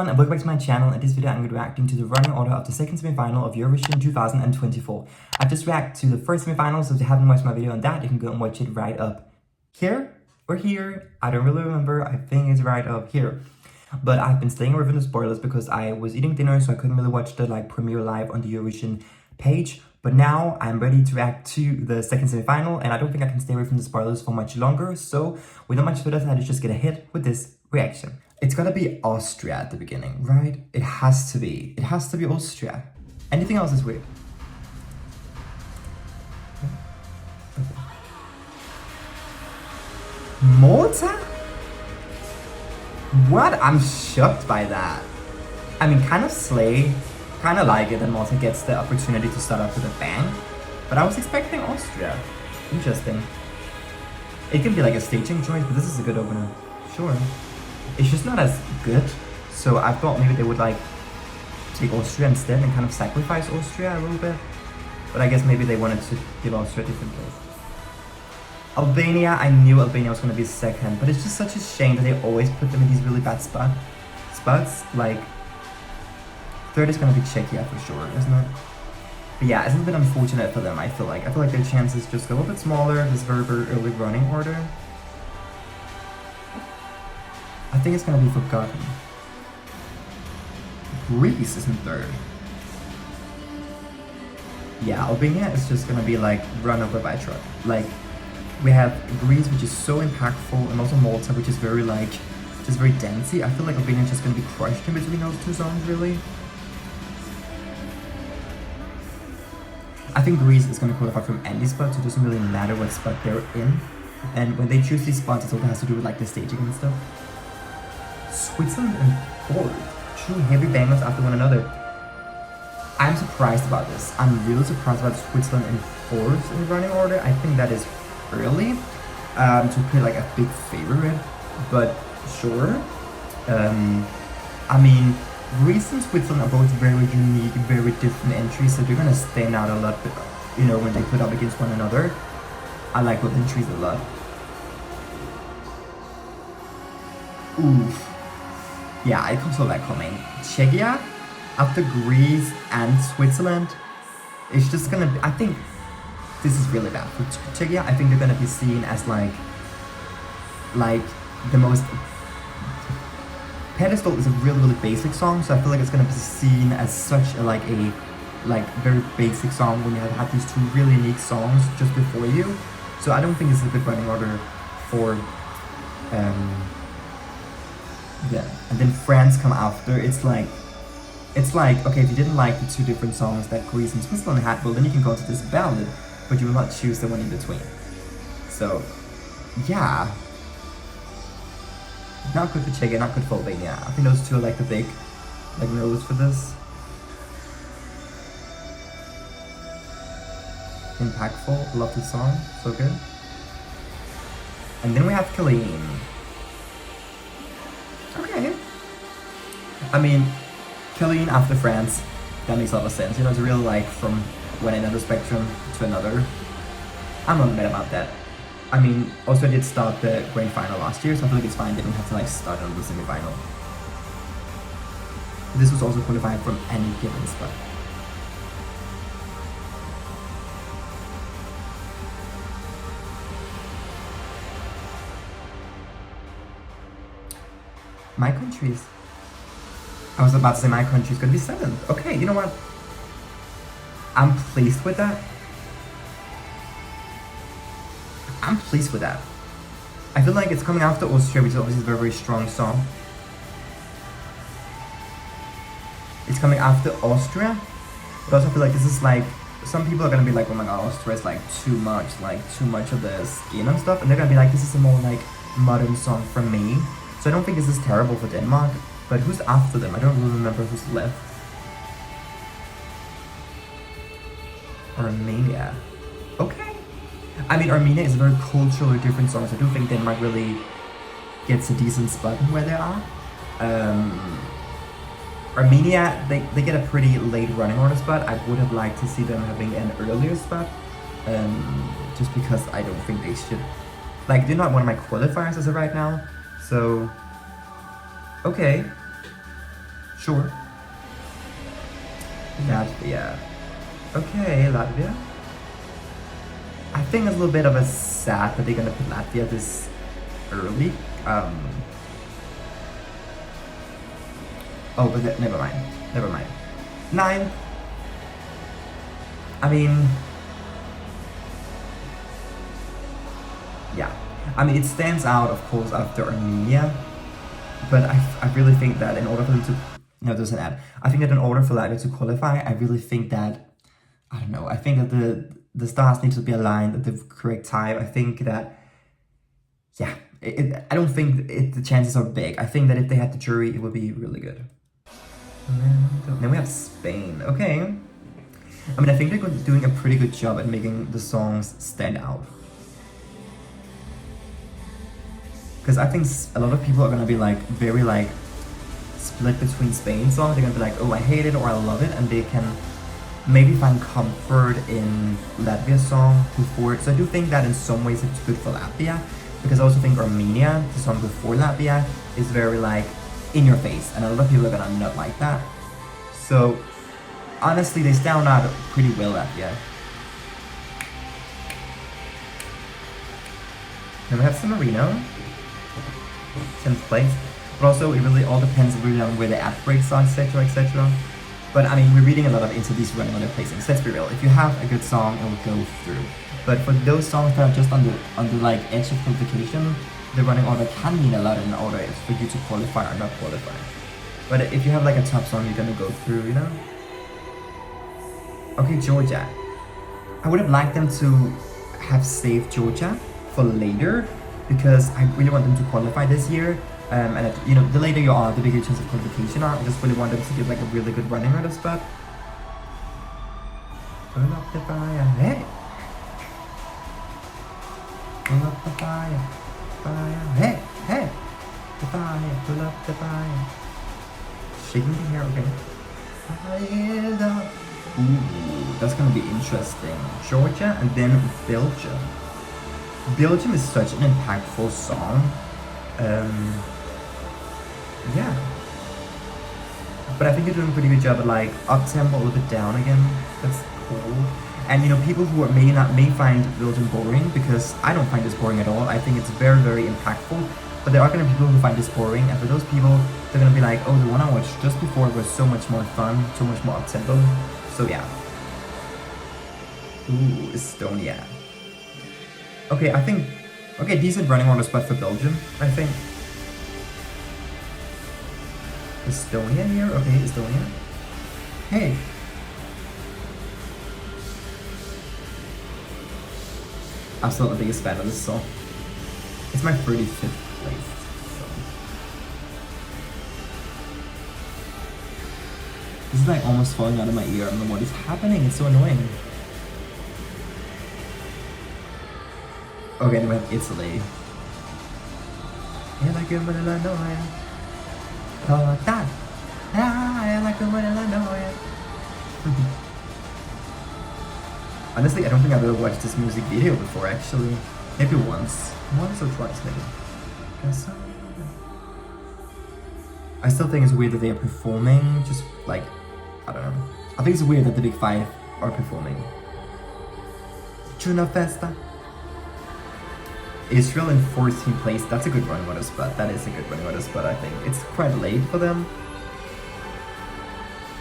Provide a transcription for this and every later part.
everyone and welcome back to my channel. In this video I'm going to be reacting to the running order of the second semi-final of Eurovision 2024. I've just reacted to the first semi-final, so if you haven't watched my video on that, you can go and watch it right up here or here. I don't really remember, I think it's right up here. But I've been staying away from the spoilers because I was eating dinner, so I couldn't really watch the premiere live on the Eurovision page. But now I'm ready to react to the second semi-final, and I don't think I can stay away from the spoilers for much longer. So without much further ado, let's just get ahead with this reaction. It's gotta be Austria at the beginning, right? It has to be. It has to be Austria. Anything else is weird. Malta? What? I'm shocked by that. I mean, kind of slay. Kind of like it that Malta gets the opportunity to start off with a bang. But I was expecting Austria. Interesting. It can be like a staging choice, but this is a good opener. Sure. It's just not as good. So I thought maybe they would take Austria instead and kind of sacrifice Austria a little bit. But I guess maybe they wanted to give Austria a different place. Albania, I knew Albania was going to be second, but it's just such a shame that they always put them in these really bad spots. Like, third is going to be Czechia for sure, isn't it? But yeah, it's a little bit unfortunate for them, I feel like. I feel like their chances just a little bit smaller, this very, very early running order. I think it's going to be forgotten. Greece is in third. Yeah, Albania is just going to be run over by a truck. We have Greece, which is so impactful, and also Malta, which is very just very dancey. I feel like Albania is just gonna be crushed in between those two songs, really. I think Greece is gonna qualify from any spot, so it doesn't really matter what spot they're in. And when they choose these spots, it also has to do with the staging and stuff. Switzerland and fourth, two heavy bangers after one another. I'm surprised about this. I'm really surprised about Switzerland in fourth in the running order. I think that is early to put a big favorite, but sure. I mean, Greece and Switzerland are both very unique, very different entries, so they're gonna stand out a lot, when they put up against one another. I like both entries a lot. Oof. Yeah, I saw that coming. Czechia after Greece and Switzerland, it's just gonna be, I think this is really bad for Czechia. I think they're gonna be seen as the most Pedestal is a really, really basic song, so I feel like it's gonna be seen as such a very basic song when you have had these two really unique songs just before you. So I don't think this is a good running order for yeah. And then France come after. It's like okay, if you didn't like the two different songs that Greece and Switzerland had, well then you can go to this ballad, but you will not choose the one in between. So, yeah. Not good for Czechia, not good for Albania. I think those two are the big, no's for this. Impactful, love this song, so good. And then we have Killeen. Okay. I mean, Killeen after France, that makes a lot of sense. It's real from one end of the spectrum to another. I'm not mad about that. I mean, also I did start the grand final last year, so I feel like it's fine. They don't have to start on the semi-final. This was also qualified from any given spot. My countries. I was about to say my country is gonna be 7th. Okay, you know what? I'm pleased with that. I'm pleased with that. I feel like it's coming after Austria, which is obviously a very, very strong song. It's coming after Austria, but also I feel like this is some people are gonna be oh my god, Austria is too much of the skin and stuff, and they're gonna be this is a more modern song for me. So I don't think this is terrible for Denmark, but who's after them? I don't really remember who's left. Armenia. Okay. I mean, Armenia is a very culturally different song, so I do think Denmark really gets a decent spot where they are. Armenia, they get a pretty late running order spot. I would have liked to see them having an earlier spot, just because I don't think they should. They're not one of my qualifiers as of right now, so okay. Sure. Latvia. Okay, Latvia. I think it's a little bit of a sad that they're gonna put Latvia this early. Oh, but never mind. Never mind. 9. I mean, yeah. I mean, it stands out, of course, after Armenia. But I really think that in order for them to... No, there's an ad. I think that in order for Latvia to qualify, I really think that... I don't know. I think that the stars need to be aligned at the correct time. I think that... Yeah. I don't think the chances are big. I think that if they had the jury, it would be really good. Then we have Spain. Okay. I mean, I think they're doing a pretty good job at making the songs stand out. Because I think a lot of people are gonna be like very like split between Spain songs. They're gonna be like, oh, I hate it or I love it, and they can maybe find comfort in Latvia's song before it. So I do think that in some ways it's good for Latvia, because I also think Armenia, the song before Latvia, is very like in your face, and a lot of people are gonna not like that. So honestly, they stand out pretty well, Latvia. Then we have San Marino, 10th place. But also, it really all depends really on where the ad breaks are, etc., etc. But I mean, we're reading a lot of into these running order placings. Let's be real. If you have a good song, it will go through. But for those songs that are just on the like edge of qualification, the running order can mean a lot in order for you to qualify or not qualify. But if you have like a top song, you're gonna go through, you know? Okay, Georgia. I would have liked them to have saved Georgia for later, because I really want them to qualify this year. And you know, the later you are, the bigger chance of qualification are. I just really want them to get like a really good running order spot. Pull up the fire, hey! Pull up the fire, fire, hey, hey! The fire, pull up the fire. Shaking the hair, okay. Fire. Ooh, that's gonna be interesting. Georgia and then Belgium. Belgium is such an impactful song. Yeah. But I think you're doing a pretty good job at like up tempo, a little bit down again. That's cool. And you know, people who may find Belgium boring, because I don't find this boring at all. I think it's very, very impactful. But there are gonna be people who find this boring, and for those people, they're gonna be like, oh, the one I watched just before was so much more fun, so much more up tempo. So yeah. Ooh, Estonia. Okay, I think... Okay, decent running order spot for Belgium, I think. Estonia here? Okay, Estonia. Hey! I'm still the biggest fan of this song. It's my 35th place. So. This is like almost falling out of my ear. I don't know what is happening. It's so annoying. Okay, then we have Italy. I like it when I know I am. Oh, that. I like it when I know I am. Honestly, I don't think I've ever watched this music video before, actually. Maybe once. Once or twice, maybe. I still think it's weird that they are performing, just like, I don't know. I think it's weird that the Big Five are performing. Juno Festa. Israel in 14th place. That's a good running order spot. That is a good running order spot, I think. It's quite late for them.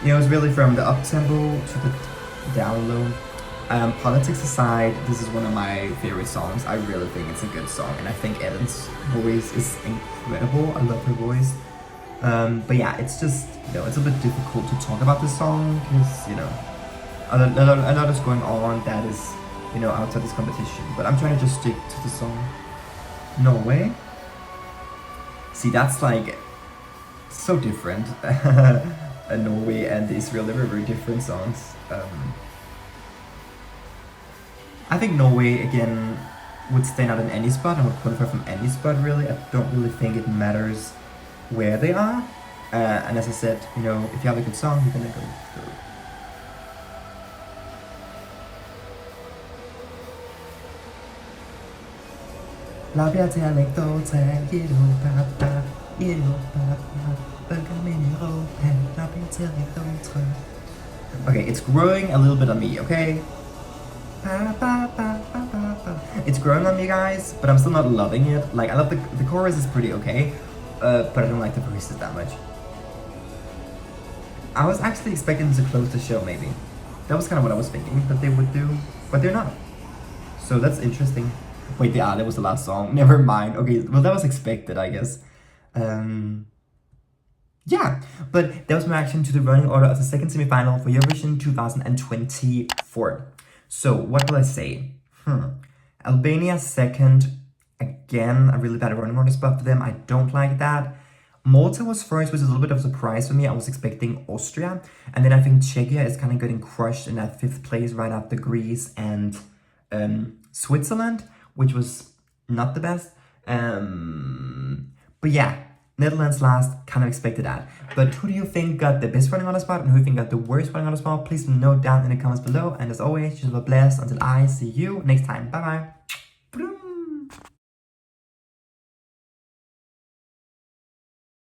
You know, it's really from the up tempo to the down low. Politics aside, this is one of my favorite songs. I really think it's a good song, and I think Eden's voice is incredible. I love her voice. But yeah, it's just, you know, it's a bit difficult to talk about this song because, you know, a lot is going on that is, you know, outside this competition. But I'm trying to just stick to the song. Norway. See, that's like so different. Norway and Israel, they were very different songs. I think Norway again would stand out in any spot and would qualify from any spot really. I don't really think it matters where they are. And as I said, you know, if you have a good song, you're gonna go through. i Europa, bølger min Europa, der bliver til Okay, it's growing a little bit on me, okay? It's growing on me, guys, but I'm still not loving it. Like, I love the chorus is pretty okay, but I don't like the verses that much. I was actually expecting them to close the show, maybe. That was kind of what I was thinking that they would do, but they're not. So that's interesting. Wait, that was the last song. Never mind. Okay, well, that was expected, I guess. Yeah, but that was my reaction to the running order of the second semi-final for Eurovision 2024. So, what will I say? Albania second. Again, a really bad running order spot for them. I don't like that. Malta was first, which is a little bit of a surprise for me. I was expecting Austria. And then I think Czechia is kind of getting crushed in that 5th place right after Greece and Switzerland, which was not the best. But yeah, Netherlands last, kind of expected that. But who do you think got the best running order spot and who do you think got the worst running order spot? Please note down in the comments below. And as always, you should be blessed until I see you next time. Bye bye.